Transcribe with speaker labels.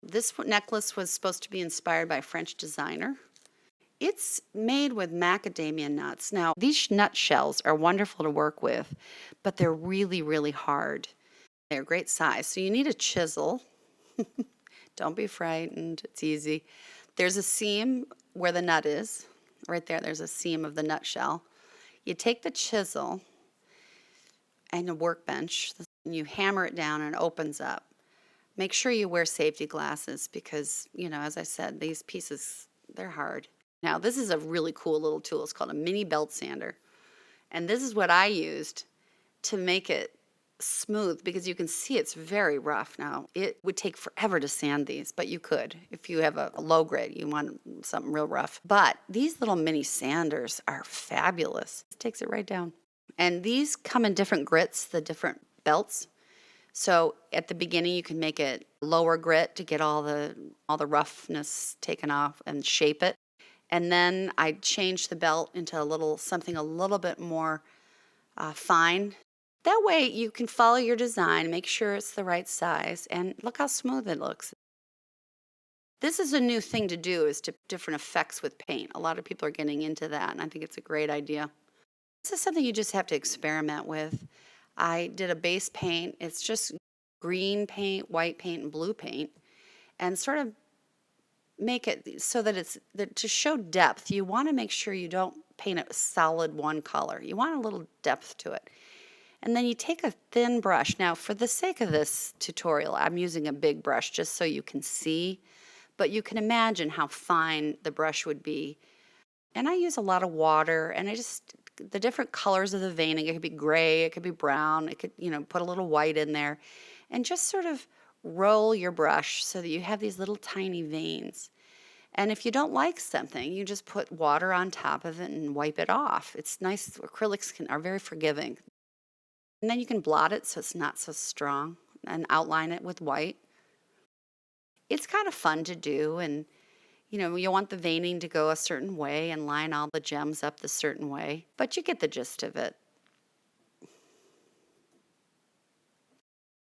Speaker 1: This necklace was supposed to be inspired by a French designer. It's made with macadamia nuts. Now, these nut shells are wonderful to work with, but they're really, really hard. They're great size. So you need a chisel. Don't be frightened. It's easy. There's a seam where the nut is. Right there, there's a seam of the nut shell. You take the chisel and a workbench, and you hammer it down and it opens up. Make sure you wear safety glasses because, as I said, these pieces, they're hard. Now, this is a really cool little tool. It's called a mini belt sander. And this is what I used to make it smooth because you can see it's very rough now. It would take forever to sand these, but you could. If you have a low grade, you want something real rough. But these little mini sanders are fabulous. It takes it right down. And these come in different grits, the different belts. So at the beginning, you can make it lower grit to get all the roughness taken off and shape it. And then I changed the belt into something a little bit more fine. That way you can follow your design, make sure it's the right size, and look how smooth it looks. This is a new thing to do, is to different effects with paint. A lot of people are getting into that, and I think it's a great idea. This is something you just have to experiment with. I did a base paint. It's just green paint, white paint, and blue paint, and sort of make it so that to show depth, you want to make sure you don't paint it solid one color. You want a little depth to it. And then you take a thin brush. Now, for the sake of this tutorial, I'm using a big brush just so you can see, but you can imagine how fine the brush would be. And I use a lot of water, and the different colors of the veining, it could be gray, it could be brown, it could, put a little white in there, and just sort of roll your brush so that you have these little tiny veins. And if you don't like something, you just put water on top of it and wipe it off. It's nice. Acrylics are very forgiving. And then you can blot it so it's not so strong and outline it with white. It's kind of fun to do, and you want the veining to go a certain way and line all the gems up the certain way, but you get the gist of it.